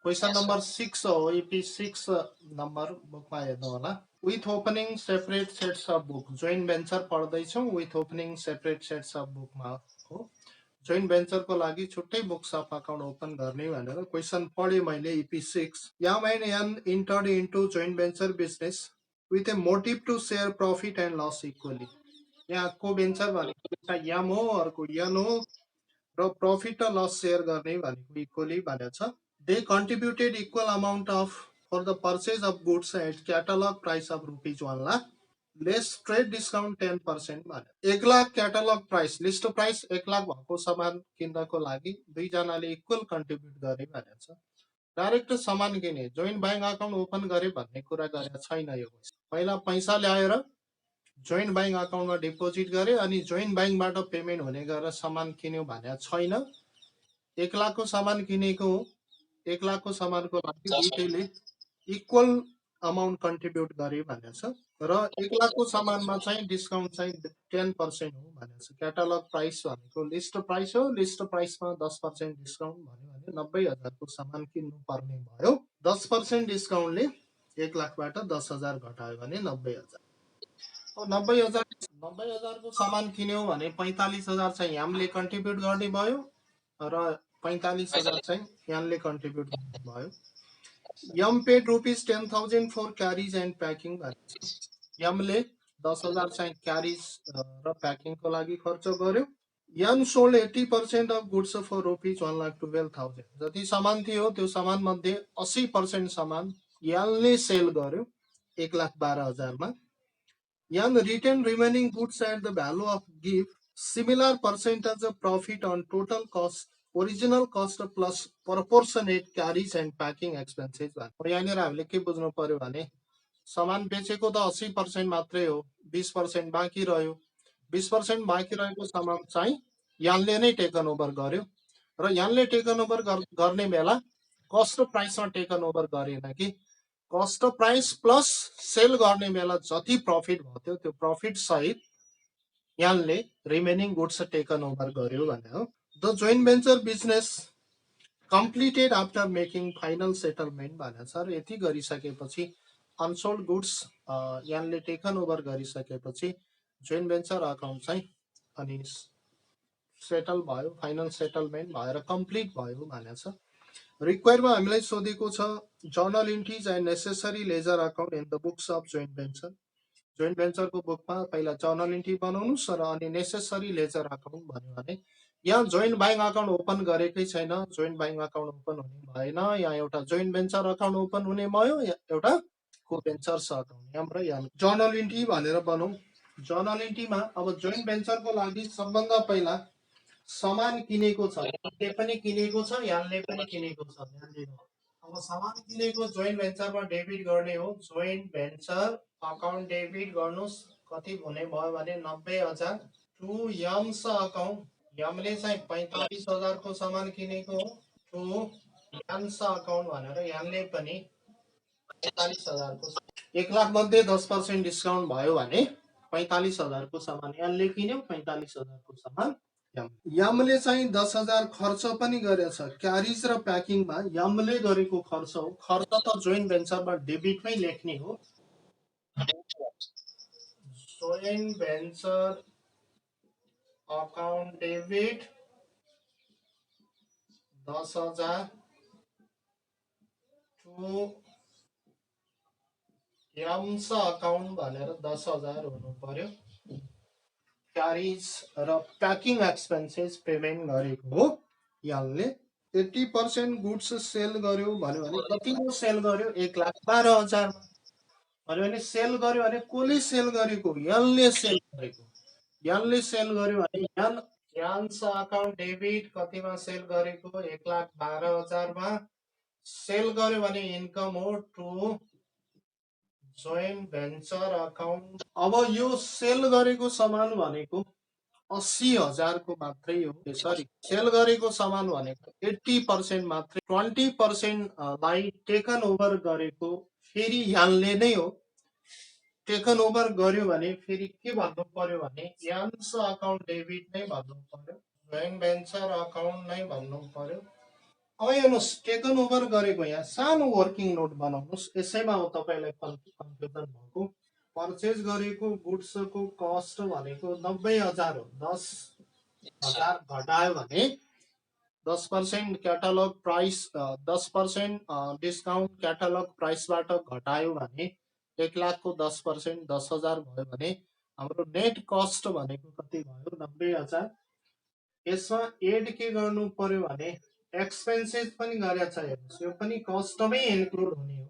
Question number 6 हो EP 6 number बुकमा हेर्नु होला with opening separate sets of book joint venture पढ्दैछौँ with opening separate sets of बुकमा हो जोइन्ट भेन्चरको लागि छुट्टै बुक्स अफ अकाउन्ट ओपन गर्ने भनेर क्वेसन पढेँ मैले EP 6 M and an entered into joint venture business with a motive to share profit and loss equally यहाँ को भेन्चर भनेको यम हो अर्को यन हो र प्रफिट र लस सेयर गर्ने भनेको इक्वली भनेको छ they contributed equal amount of for the purchase of goods at catalogue price of ₹1 lakh less trade discount 10% भने 1 lakh catalogue price list price 1 lakh भएको सामान किन्नको लागि दुईजनाले इक्वल कन्ट्रिब्युट गरे भनेको छ डाइरेक्ट सामान किने जोइन्ट ब्याङ्क अकाउन्ट ओपन गरे भन्ने कुरा गरेको छैन यो पहिला पैसा ल्याएर जोइन्ट ब्याङ्क अकाउन्टमा डिपोजिट गरे अनि जोइन्ट ब्याङ्कबाट पेमेन्ट हुने गरेर सामान किन्यो भनेको छैन 1 लाखको सामान किनेको हो 1 लाखको सामानको लागि दुईटैले इक्वल अमाउन्ट कन्ट्रिब्युट गरे भनेको छ र 1 लाखको सामानमा चाहिँ डिस्काउन्ट चाहिँ 10% हो भनेको छ क्याटलग प्राइस भनेको लिस्ट प्राइस हो लिस्ट प्राइसमा 10% डिस्काउन्ट भन्यो भने 90,000 को सामान किन्नु पर्ने भयो 10% डिस्काउन्टले 1 लाखबाट 10,000 घटायो भने 90,000 90,000 को सामान किन्यो भने 45,000 चाहिँ यामले कन्ट्रिब्युट गर्ने भयो र 45,000 चाहिँ यानले कन्ट्रिब्युट गर्ने भयो Yam paid ₹10,000 for carriage and packing यमले 10,000 चाहिँ क्यारिज र प्याकिङको लागि खर्च गर्यो Yan sold 80% of goods for ₹1,12,000 जति सामान थियो त्यो सामान मध्ये 80% सामान यनले सेल गर्यो 1,12,000 मा Yan retain remaining goods at the value of gift similar percentage of profit on total cost original cost plus proportionate carriage and packing expenses यहाँनिर हामीले के बुझ्नु पर्यो भने सामान बेचेको त 80% मात्रै हो 20% बाँकी रह्यो 20% बाँकी रहेको सामान चाहिँ यानले नै टेकन ओभर गर्यो र यानले टेकन ओभर गर्ने बेला कस्ट प्राइसमा टेकन ओभर गरेन कि कस्ट प्राइस प्लस सेल गर्ने बेला जति प्रफिट भयो त्यो प्रफिट सहित यानले रिमेनिङ गुड्स टेकन ओभर गर्यो भने हो the joint venture business completed after making final settlement भनेको छ र यति गरिसकेपछि अनसोल्ड गुड्स यानले टेकन ओभर गरिसकेपछि जोइन्ट भेन्चर अकाउन्ट चाहिँ अनि सेटल भयो फाइनल सेटलमेन्ट भएर कम्प्लिट भयो भनेको छ रिक्वायरमा हामीलाई सोधेको छ journal entries and necessary ledger account in the books of joint भेन्चरको बुकमा पहिला जर्नल इन्ट्री बनाउनुस् र अनि नेसेसरी लेजर अकाउन्ट भन्यो भने यहाँ जोइन्ट ब्याङ्क अकाउन्ट ओपन गरेकै छैन जोइन्ट ब्याङ्क अकाउन्ट ओपन हुने भएन यहाँ एउटा जोइन्ट भेन्चर अकाउन्ट ओपन हुने भयो एउटा को भेन्चर्स अकाउन्ट हाम्रो यहाँ जर्नल इन्ट्री भनेर बनाऊ जर्नल इन्ट्रीमा अब जोइन्ट भेन्चरको लागि सबभन्दा पहिला सामान किनेको छ यसले पनि किनेको छ यानले पनि किनेको छ ध्यान दिनु अब सामान किनेको जोइन्ट भेन्चरमा डेबिट गर्ने हो जोइन्ट भेन्चर अकाउन्ट डेबिट गर्नुस् कति हुने भयो भने 90,000 टु यम्स अकाउन्ट यमले चाहिँ 45,000 को सामान किनेको हो टु यान्स अकाउन्ट भनेर यानले पनि 45,000 को 1 लाख मध्ये 10% डिस्काउन्ट भयो भने 45,000 को सामान यानले किन्यो 45,000 को सामान यमले चाहिँ 10,000 खर्च पनि गरेछ क्यारिज र प्याकिङमा यमले गरेको खर्च हो खर्च त जोइन्ट भेन्चरमा डेबिटमै लेख्ने हो joint venture account debit 10,000 to M's account भनेर 10,000 हुनु पर्यो क्यारिज र प्याकिङ एक्सपेन्सेस पेमेन्ट गरेको हो यमले 80% गुड्स सेल गर्यो भन्यो भने कतिको सेल गर्यो 1,12,000 भन्यो भने सेल गर्यो भने कसले सेल गरेको यनले सेल गरेको यनले सेल गर्यो भने यन यान्स अकाउन्ट डेबिट कतिमा सेल गरेको 1,12,000 मा सेल गर्यो भने इन्कम हो टु जोइन्ट भेन्चर अकाउन्ट अब यो सेल गरेको सामान भनेको 80,000 को मात्रै हो सरी सेल गरेको सामान भनेको 80% मात्रै 20% लाई टेकन ओभर गरेको फेरि यानले नै हो टेकन ओभर गर्यो भने फेरि के भन्नु पर्यो भने यान्स अकाउन्ट डेबिट नै भन्नु पर्यो जोइन्ट भेन्चर अकाउन्ट नै भन्नु पर्यो अब हेर्नुहोस् टेकन ओभर गरेको यहाँ सानो वर्किङ नोट बनाउनुहोस्, यसैमा हो तपाईँलाई कन्फ्युजन भएको। पर्चेज गरेको गुड्सको कस्ट भनेको 90,000 हो, 10,000 घटायो भने 10% क्याटालग प्राइस 10% डिस्काउन्ट क्याटालग प्राइसबाट घटायो भने 1 लाखको 10% 10,000 भयो भने हाम्रो नेट कस्ट भनेको कति भयो? 90,000। यसमा एड के गर्नु पर्यो भने एक्सपेन्सेस पनि गरेछ, हेर्नुहोस् यो पनि कस्टमै इन्क्लुड हुने हो।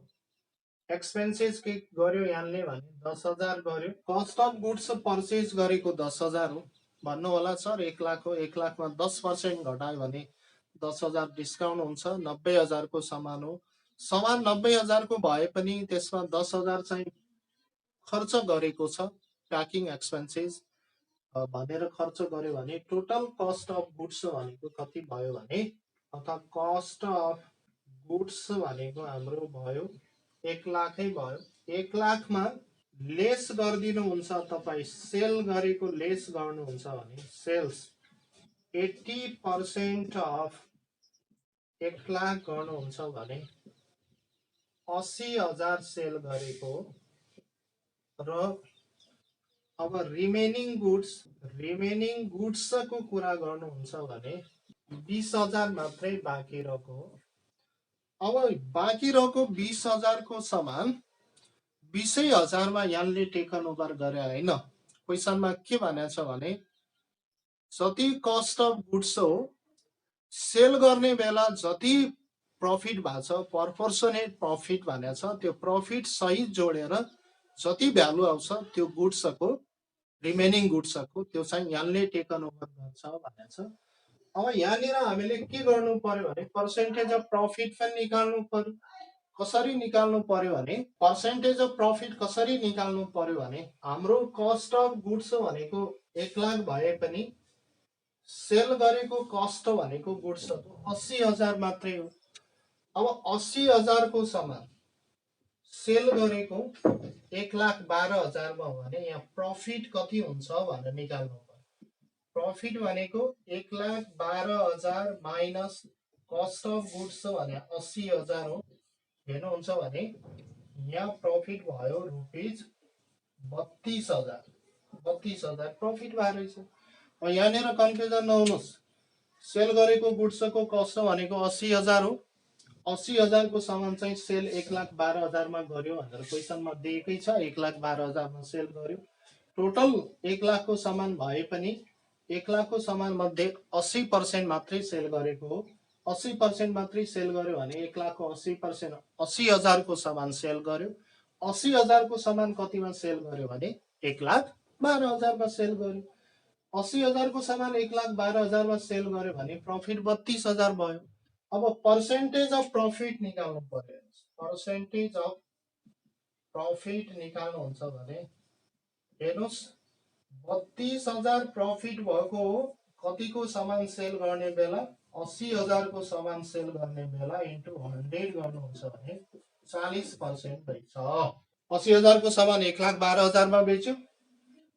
एक्सपेन्सेस के गर्यो यहाँले भने 10,000 गर्यो। कस्ट अफ गुड्स पर्चेज गरेको 10,000 हो भन्नु होला सर 1 लाख हो, 1 लाखमा 10% घटायो भने 10,000 डिस्काउन्ट हुन्छ, 90,000 को समान हो। समान 90,000 को भए पनि त्यसमा 10,000 चाहिँ खर्च गरेको छ प्याकिङ एक्सपेन्सेस भनेर खर्च गर्यो भने टोटल कस्ट अफ गुड्स भनेको कति भयो भने, अर्थात् कस्ट अफ गुड्स भनेको हाम्रो भयो 1 लाखै भयो। 1 लाखमा लेस गरिदिनुहुन्छ तपाईँ, सेल गरेको लेस गर्नुहुन्छ भने सेल्स 80% अफ 1 लाख गर्नुहुन्छ भने 80,000 सेल गरेको र अब रिमेनिङ गुड्सको कुरा गर्नुहुन्छ भने 20,000 मात्रै बाँकी रहेको हो। अब बाँकी रहेको 20,000 को समान 20,000 मा यहाँले टेकन ओभर गरे होइन। क्वेसनमा के भनेको छ भने जति कस्ट अफ गुड्स हो सेल गर्ने बेला जति प्रफिट भएको छ प्रोपोर्सनेट प्रफिट भनेको छ, त्यो प्रफिट सहित जोडेर जति भ्यालु आउँछ त्यो गुड्सको रिमेनिङ गुड्सको त्यो चाहिँ यहाँले टेकन ओभर गर्छ भनेको छ। अब यहाँनिर हामीले के गर्नु पर्यो भने पर्सेन्टेज अफ प्रफिट पनि निकाल्नु पर्यो। कसरी निकाल्नु पर्यो भने पर्सेन्टेज अफ प्रफिट कसरी निकाल्नु पर्यो भने हाम्रो कस्ट अफ गुड्स भनेको 1 लाख भए पनि सेल गरेको कस्ट भनेको गुड्सको 80,000 मात्रै हो। अब 80,000 को समान सेल गरेको 1,12,000 मा हो भने यहाँ प्रफिट कति हुन्छ भनेर निकाल्नु पर्यो। प्रफिट भनेको 1,12,000 माइनस कस्ट अफ गुड्स भने 80,000 हो। हेर्नुहुन्छ भने यहाँ प्रफिट भयो रुपिज 32,000, 32,000 प्रफिट भएर रहेछ। अब यहाँनिर कन्फ्युजन नहुनुहोस्, सेल गरेको गुड्सको कस्ट भनेको 80,000 हो। 80,000 को सामान चाहिँ सेल 1,12,000 मा गर्यो भनेर क्वेसनमा दिएकै छ। 1,12,000 मा सेल गर्यो। टोटल 1 लाख को सामान भए पनि 1 लाख को सामान मध्ये 80% मात्रै सेल गरेको हो। 80% मात्रै सेल गर्यो भने 1 लाख को 80% 80,000 को सामान सेल गर्यो। 80,000 को सामान कतिमा सेल गर्यो भने 1,12,000 मा सेल गर्यो। 80,000 को सामान 1,12,000 मा सेल गर्यो भने प्रफिट 32,000 भयो। अब पर्सेन्टेज अफ प्रफिट निकाल्नु पर्यो। पर्सेन्टेज अफ प्रफिट निकाल्नुहुन्छ भने हेर्नुहोस् 32,000 प्रफिट भएको हो। कतिको सामान सेल गर्ने बेला 80,000 को सामान सेल गर्ने बेला इन्टु 100 गर्नुहुन्छ भने 40% भइछ। 80,000 को सामान 1,12,000 मा बेच्यो।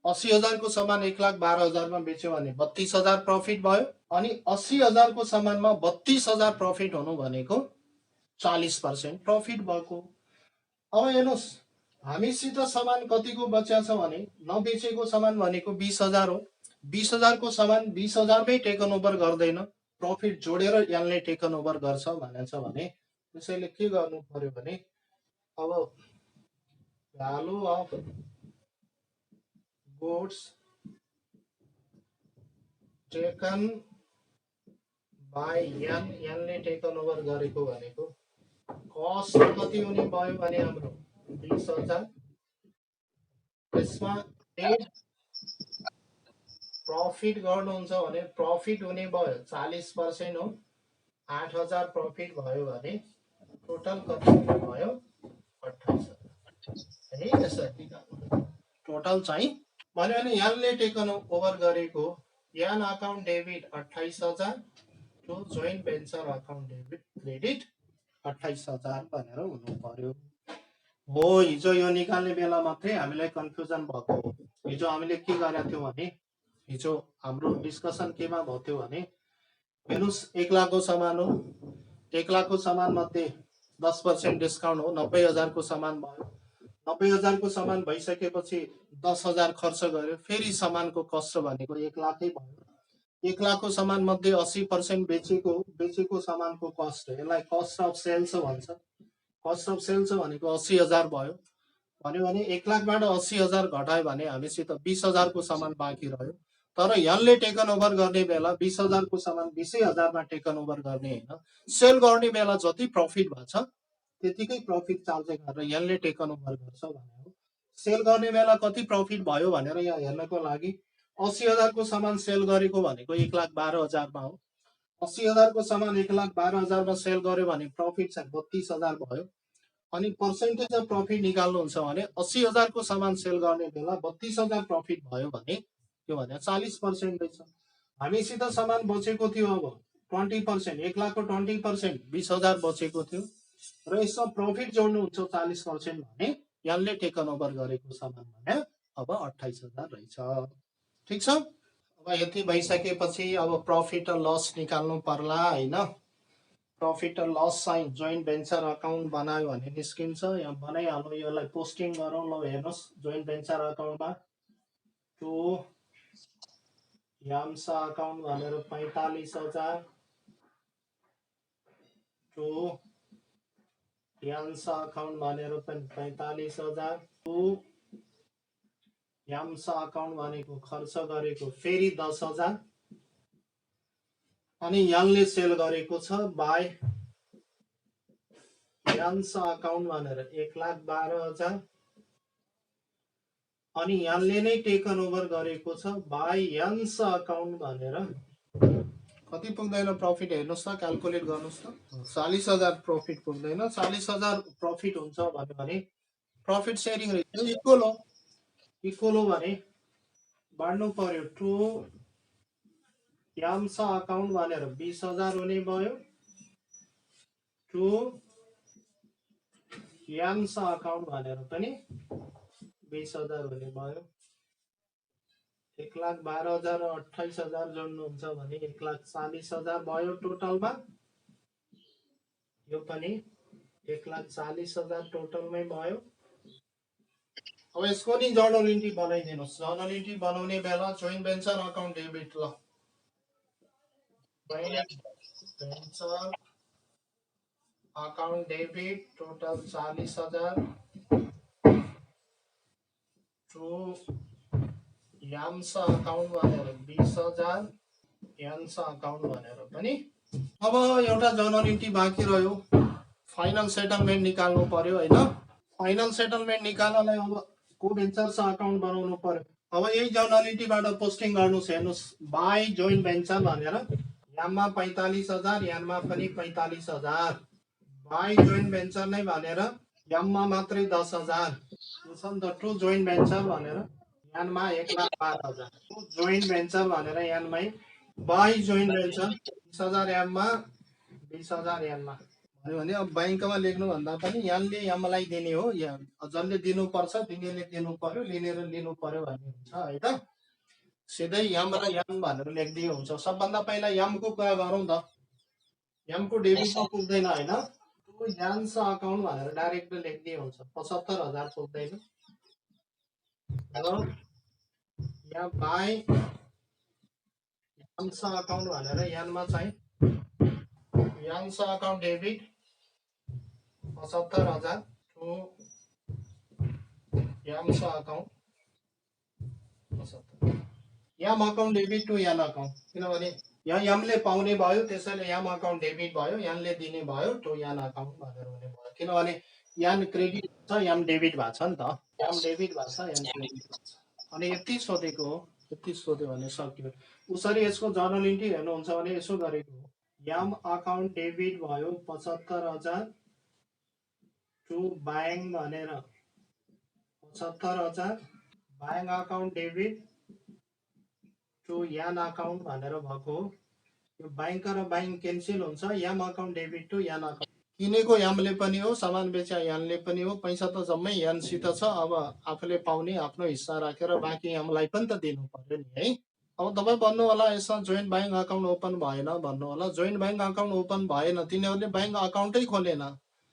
80,000 को सामान 1,12,000 मा बेच्यो भने 32,000 प्रफिट भयो। अनि 80,000 को सामानमा 32,000 प्रफिट हुनु भनेको 40% प्रफिट भएको। अब हेर्नुहोस् हामीसित सामान कतिको बच्या छ भने नबेचेको सामान भनेको 20,000 हो। 20,000 को सामान 20,000 मै टेकन ओभर गर्दैन, प्रफिट जोडेर यसले टेकन ओभर गर्छ भनेछ भने त्यसैले के गर्नु पर्यो भने अब value of goods taken by यनले टेकन ओभर गरेको भनेको कस्ट कति हुने भयो भने हाम्रो 20,000। त्यसमा प्रफिट गर्नुहुन्छ भने प्रफिट हुने भयो 40% हो। 8,000 प्रफिट भयो भने टोटल कति भयो 28,000 है। यसरी टोटल चाहिँ भन्यो भने यनले टेकन ओभर गरेको यान account debit 28,000 to joint venture account debit credit 28,000 भनेर हुनु पर्यो। हो हिजो यो निकाल्ने बेला मात्रै हामीलाई कन्फ्युजन भएको हो। हिजो हामीले के गरेका थियौँ भने हिजो हाम्रो डिस्कसन केमा भएको थियो भने हेर्नुहोस् 1 लाखको सामान हो, 1 लाखको सामान मध्ये 10% डिस्काउन्ट हो 90,000 को सामान भयो। 90,000 को सामान भइसकेपछि 10,000 खर्च गर्यो, फेरि सामानको कस्ट भनेको 1 लाखै भयो। 1 लाखको सामान मध्ये 80% बेचेको सामानको कस्ट हो, यसलाई कस्ट अफ सेल्स भन्छ। कस्ट अफ सेल्स भनेको 80,000 भयो भन्यो भने 1 लाखबाट 80,000 घटायो भने हामीसित 20,000 को सामान बाँकी रह्यो। तर यनले टेकन ओभर गर्ने बेला 20,000 को सामान 20,000 मा टेकन ओभर गर्ने हैन, सेल गर्ने बेला जति प्रफिट भन्छ त्यतिकै प्रफिट चार्ज गरेर यनले टेकन ओभर गर्छ भनेको। सेल गर्ने बेला कति प्रफिट भयो भनेर यहाँ हेर्नको लागि 80,000 को सामान सेल गरेको भनेको 1,12,000 मा हो। 80,000 को सामान 1,12,000 मा सेल गर्यो भने प्रफिट चाहिँ 32,000 भयो। अनि पर्सेन्टेज अफ प्रफिट निकाल्नुहुन्छ भने 80,000 को सामान सेल गर्ने बेला 32,000 प्रफिट भयो भने त्यो भने 40% रहेछ। हामीसित सामान बचेको थियो अब 20%, 1 लाखको 20% 20,000 बचेको थियो र यसमा प्रफिट जोड्नुहुन्छ 40% भने यनले टेकन ओभर गरेको सामान भने अब 28,000 रहेछ। ठीक छ। अब यति भइसकेपछि अब प्रफिट र लस निकाल्नु पर्ला हैन। प्रफिट र लस चाहिँ जोइन्ट भेन्चर अकाउन्ट बनायो भने निस्किन्छ। यहाँ बनाइहालौँ, यसलाई पोस्टिङ गरौँ। ल हेर्नुहोस्, जोइन्ट भेन्चर अकाउन्टमा टु याम्सा अकाउन्ट भनेर 45,000, टु याम्सा अकाउन्ट भनेर पनि 45,000, टु याम्सा अकाउन्ट भनेको खर्च गरेको फेरि 10,000 अनि यनले सेल गरेको छ बाई याम्सा अकाउन्ट भनेर 1,12,000 अनि यनले नै टेकन ओभर गरेको छ बाई यन्स अकाउन्ट भनेर कति पुग्दैन प्रफिट हेर्नुहोस् त, क्याल्कुलेट गर्नुहोस् त। 40,000 प्रफिट पुग्दैन। 40,000 प्रफिट हुन्छ भने प्रफिट सेयरिङ रेशियो इक्वल हो। इक्वल हो भने बाड्नु पर्यो। टु याम्सा अकाउन्ट भनेर 20,000 हुने भयो, टु याम्सा अकाउन्ट भनेर पनि 20,000 हुने भयो। 1,12,000 र 28,000 जोड्नुहुन्छ भने 1,40,000 भयो टोटलमा। यो पनि 1,40,000 टोटलमै भयो। अब यसको नि जर्नल इन्ट्री बनाइदिनुहोस्। जर्नल इन्ट्री बनाउने बेला जोइन्ट भेन्चर अकाउन्ट डेबिट ल venture account debit total 40,000 to याम्सा अकाउन्ट भनेर 20,000 याम्सा अकाउन्ट भनेर पनि। अब एउटा जर्नल इन्ट्री बाँकी रह्यो, फाइनल सेटलमेन्ट निकाल्नु पर्यो हैन। फाइनल सेटलमेन्ट निकाल्नलाई अब को भेन्चर्स अकाउन्ट बनाउनु पर्यो। अब यही जर्नल इन्ट्रीबाट पोस्टिङ गर्नुस्। हेर्नुस्, बाई जोइन्ट भेन्चर भनेर याममा 45,000, यानमा पनि 45,000, बाई जोइन्ट भेन्चर नै भनेर याममा मात्रै 10,000 छ नि त। टु जोइन्ट भेन्चर भनेर यानमा 1,12,000, टु जोइन्ट भेन्चर भनेर यानमै बाई जोइन्ट भेन्चर 20,000 याममा 20,000 यानमा भन्यो भने अब बैंकमा लेख्नु भन्दा पनि यनले यमलाई दिने हो। जसले दिनुपर्छ तिनीले दिनु पर्यो, लिनेर लिनु पर्यो भन्ने हुन्छ है त। सिधै यम र यम भनेर लेख्दिए हुन्छ। सबभन्दा पहिला यमको कुरा गरौँ त। यमको डेबिटमा पुग्दैन हैन, टु यान्स अकाउन्ट भनेर डाइरेक्ट लेख्दिए हुन्छ। 75,000 पुग्दैन। यहाँ बाई यान्स अकाउन्ट भनेर यानमा चाहिँ Yan's account debit 75,000 to Yam's account 75, Yam account debit to Yan account. किनभने यहाँ यमले पाउने भयो त्यसैले याम अकाउन्ट डेबिट भयो, यानले दिने भयो टु यान अकाउन्ट भनेर हुने भयो। किनभने यान क्रेडिट छ, याम डेबिट भएको छ नि त। याम डेबिट भएको छ, याम क्रेडिट भएको छ। अनि यति सोधेको हो, यति सोध्यो भने सक्यो। उसरी यसको जर्नल इन्ट्री हेर्नुहुन्छ भने यसो गरेको हो। याम अकाउन्ट डेबिट भयो 75,000 टु ब्याङ्क भनेर 75,000, bank account debit to Yan account भनेर भएको हो। यो ब्याङ्क र ब्याङ्क क्यान्सल हुन्छ, Yam account debit to Yan account. किनेको यामले पनि हो, सामान बेचे यानले पनि हो, पैसा त जम्मै यानसित छ। अब आफूले पाउने आफ्नो हिस्सा राखेर बाँकी यामलाई पनि त दिनु पर्यो नि है। अब तपाईँ भन्नु होला यसमा जोइन्ट ब्याङ्क अकाउन्ट ओपन भएन भन्नु होला। जोइन्ट ब्याङ्क अकाउन्ट ओपन भएन, तिनीहरूले ब्याङ्क अकाउन्टै खोलेन।